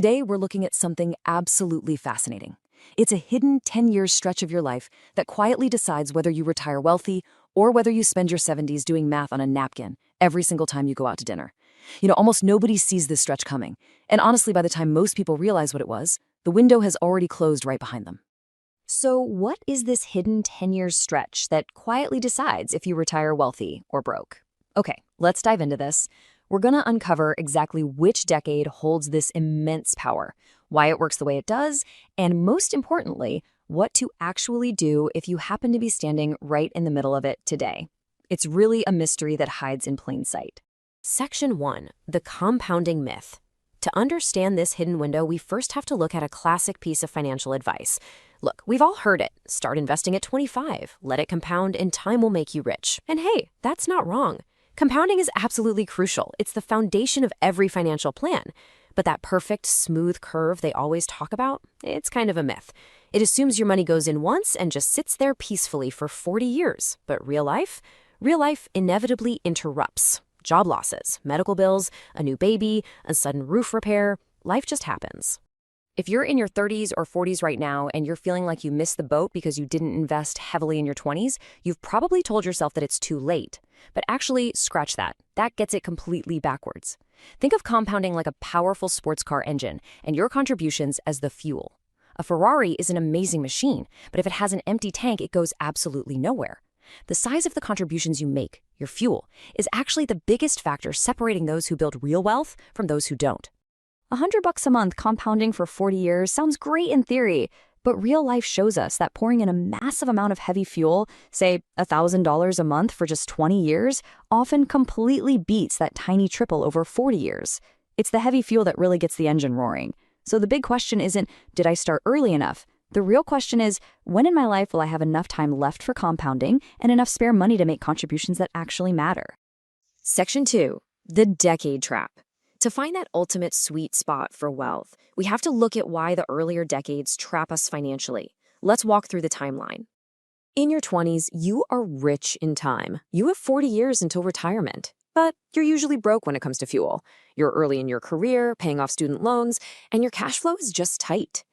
Today, we're looking at something absolutely fascinating. It's a hidden 10-year stretch of your life that quietly decides whether you retire wealthy or whether you spend your 70s doing math on a napkin every single time you go out to dinner. Almost nobody sees this stretch coming. And honestly, by the time most people realize what it was, the window has already closed right behind them. So what is this hidden 10-year stretch that quietly decides if you retire wealthy or broke? Okay, let's dive into this. We're going to uncover exactly which decade holds this immense power, why it works the way it does, and most importantly, what to actually do if you happen to be standing right in the middle of it today. It's really a mystery that hides in plain sight. Section 1, the compounding myth. To understand this hidden window, we first have to look at a classic piece of financial advice. Look, we've all heard it. Start investing at 25, let it compound, and time will make you rich. And hey, that's not wrong. Compounding is absolutely crucial. It's the foundation of every financial plan. But that perfect, smooth curve they always talk about, it's kind of a myth. It assumes your money goes in once and just sits there peacefully for 40 years. But real life inevitably interrupts. Job losses, medical bills, a new baby, a sudden roof repair. Life just happens. If you're in your 30s or 40s right now and you're feeling like you missed the boat because you didn't invest heavily in your 20s, you've probably told yourself that it's too late. But actually, scratch that. That gets it completely backwards. Think of compounding like a powerful sports car engine and your contributions as the fuel. A Ferrari is an amazing machine, but if it has an empty tank, it goes absolutely nowhere. The size of the contributions you make, your fuel, is actually the biggest factor separating those who build real wealth from those who don't. $100 a month compounding for 40 years sounds great in theory, but real life shows us that pouring in a massive amount of heavy fuel, say $1,000 a month for just 20 years, often completely beats that tiny triple over 40 years. It's the heavy fuel that really gets the engine roaring. So the big question isn't, did I start early enough? The real question is, when in my life will I have enough time left for compounding and enough spare money to make contributions that actually matter? Section 2, the decade trap. To find that ultimate sweet spot for wealth, we have to look at why the earlier decades trap us financially. Let's walk through the timeline. In your 20s, you are rich in time. You have 40 years until retirement. But you're usually broke when it comes to fuel. You're early in your career, paying off student loans, and your cash flow is just tight.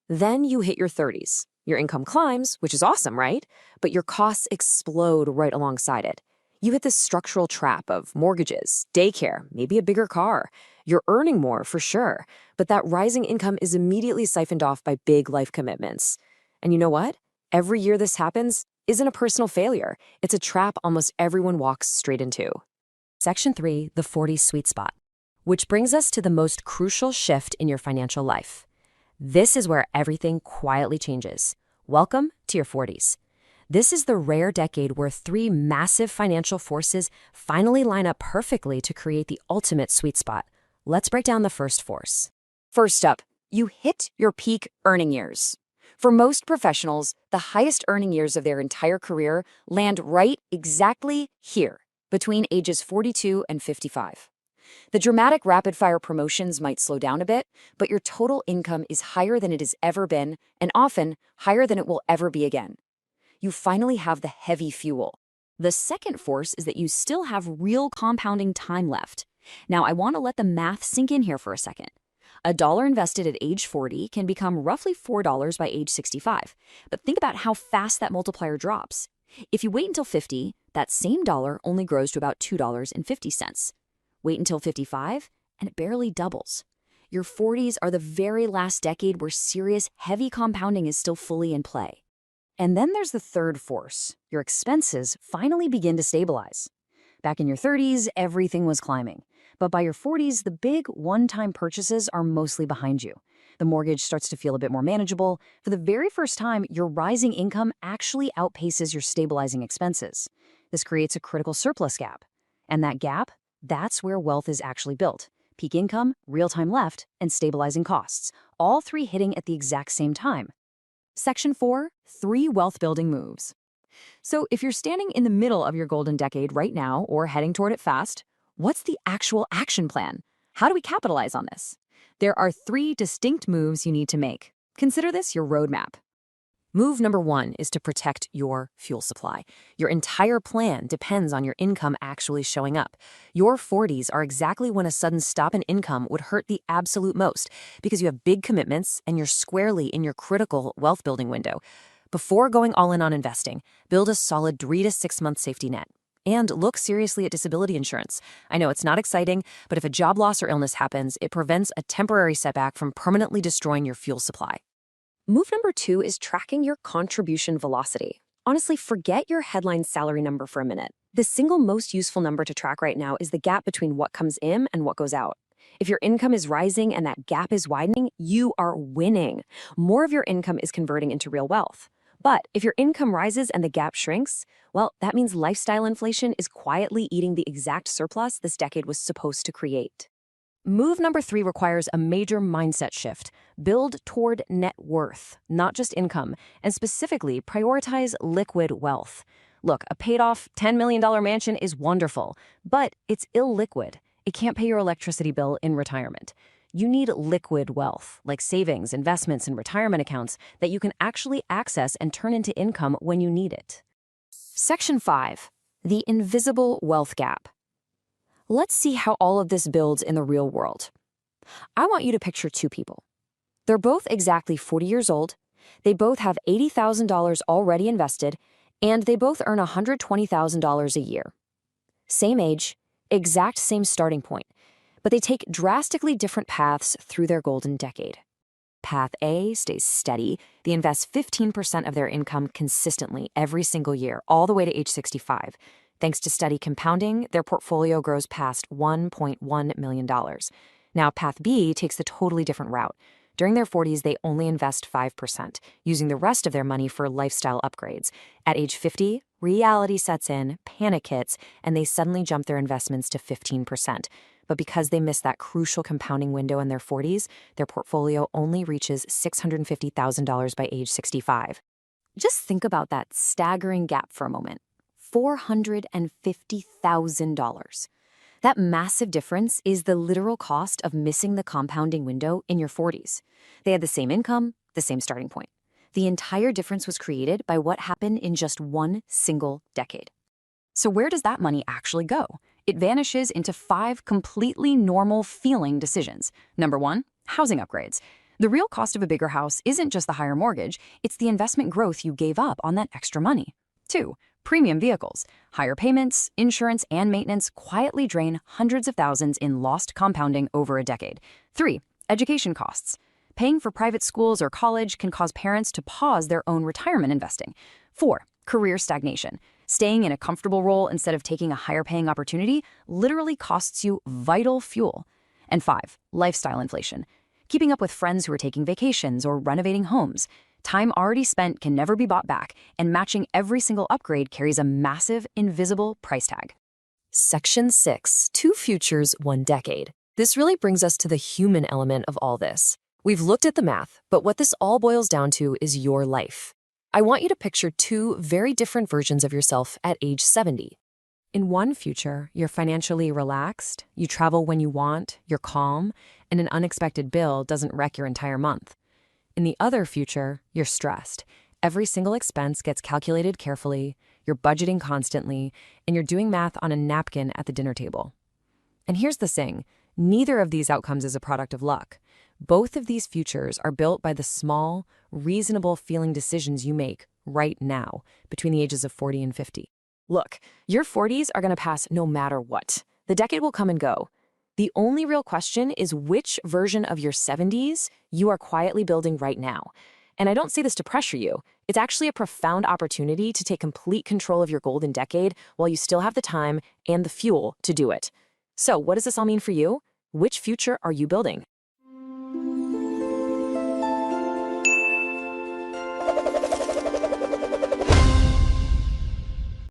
Then you hit your 30s. Your income climbs, which is awesome, right? But your costs explode right alongside it. You hit this structural trap of mortgages, daycare, maybe a bigger car. You're earning more for sure, but that rising income is immediately siphoned off by big life commitments. And you know what? Every year this happens isn't a personal failure. It's a trap almost everyone walks straight into. Section 3, the 40s sweet spot, which brings us to the most crucial shift in your financial life. This is where everything quietly changes. Welcome to your 40s. This is the rare decade where three massive financial forces finally line up perfectly to create the ultimate sweet spot. Let's break down the first force. First up, you hit your peak earning years. For most professionals, the highest earning years of their entire career land right exactly here, between ages 42 and 55. The dramatic rapid-fire promotions might slow down a bit, but your total income is higher than it has ever been, and often higher than it will ever be again. You finally have the heavy fuel. The second force is that you still have real compounding time left. Now, I want to let the math sink in here for a second. $1 invested at age 40 can become roughly $4 by age 65. But think about how fast that multiplier drops. If you wait until 50, that same dollar only grows to about $2.50. Wait until 55, and it barely doubles. Your 40s are the very last decade where serious, heavy compounding is still fully in play. And then there's the third force. Your expenses finally begin to stabilize. Back in your 30s, everything was climbing. But by your 40s, the big one-time purchases are mostly behind you. The mortgage starts to feel a bit more manageable. For the very first time, your rising income actually outpaces your stabilizing expenses. This creates a critical surplus gap. And that gap, that's where wealth is actually built. Peak income, real time left, and stabilizing costs, all three hitting at the exact same time. Section 4, 3 wealth-building moves. So if you're standing in the middle of your golden decade right now or heading toward it fast, what's the actual action plan? How do we capitalize on this? There are 3 distinct moves you need to make. Consider this your roadmap. Move number 1 is to protect your fuel supply. Your entire plan depends on your income actually showing up. Your 40s are exactly when a sudden stop in income would hurt the absolute most because you have big commitments and you're squarely in your critical wealth building window. Before going all in on investing, build a solid 3 to 6 month safety net. And look seriously at disability insurance. I know it's not exciting, but if a job loss or illness happens, it prevents a temporary setback from permanently destroying your fuel supply. Move number 2 is tracking your contribution velocity. Honestly, forget your headline salary number for a minute. The single most useful number to track right now is the gap between what comes in and what goes out. If your income is rising and that gap is widening, you are winning. More of your income is converting into real wealth. But if your income rises and the gap shrinks, well, that means lifestyle inflation is quietly eating the exact surplus this decade was supposed to create. Move number 3 requires a major mindset shift. Build toward net worth, not just income, and specifically prioritize liquid wealth. Look, a paid-off $10 million mansion is wonderful, but it's illiquid. It can't pay your electricity bill in retirement. You need liquid wealth, like savings, investments, and retirement accounts that you can actually access and turn into income when you need it. Section 5. The invisible wealth gap. Let's see how all of this builds in the real world. I want you to picture 2 people. They're both exactly 40 years old, they both have $80,000 already invested, and they both earn $120,000 a year. Same age, exact same starting point, but they take drastically different paths through their golden decade. Path A stays steady. They invest 15% of their income consistently every single year, all the way to age 65. Thanks to steady compounding, their portfolio grows past $1.1 million. Now, Path B takes the totally different route. During their 40s, they only invest 5%, using the rest of their money for lifestyle upgrades. At age 50, reality sets in, panic hits, and they suddenly jump their investments to 15%. But because they missed that crucial compounding window in their 40s, their portfolio only reaches $650,000 by age 65. Just think about that staggering gap for a moment. $450,000. That massive difference is the literal cost of missing the compounding window in your 40s. They had the same income, the same starting point. The entire difference was created by what happened in just one single decade. So where does that money actually go? It vanishes into 5 completely normal feeling decisions. Number 1, housing upgrades. The real cost of a bigger house isn't just the higher mortgage, it's the investment growth you gave up on that extra money. 2, premium vehicles. Higher payments, insurance, and maintenance quietly drain hundreds of thousands in lost compounding over a decade. 3, education costs. Paying for private schools or college can cause parents to pause their own retirement investing. 4, career stagnation. Staying in a comfortable role instead of taking a higher-paying opportunity literally costs you vital fuel. And 5, lifestyle inflation. Keeping up with friends who are taking vacations or renovating homes. Time already spent can never be bought back, and matching every single upgrade carries a massive, invisible price tag. Section 6, 2 futures, 1 decade. This really brings us to the human element of all this. We've looked at the math, but what this all boils down to is your life. I want you to picture 2 very different versions of yourself at age 70. In one future, you're financially relaxed, you travel when you want, you're calm, and an unexpected bill doesn't wreck your entire month. In the other future, you're stressed. Every single expense gets calculated carefully, you're budgeting constantly, and you're doing math on a napkin at the dinner table. And here's the thing, neither of these outcomes is a product of luck. Both of these futures are built by the small, reasonable feeling decisions you make right now, between the ages of 40 and 50. Look, your 40s are going to pass no matter what. The decade will come and go. The only real question is which version of your 70s you are quietly building right now. And I don't say this to pressure you. It's actually a profound opportunity to take complete control of your golden decade while you still have the time and the fuel to do it. So what does this all mean for you? Which future are you building?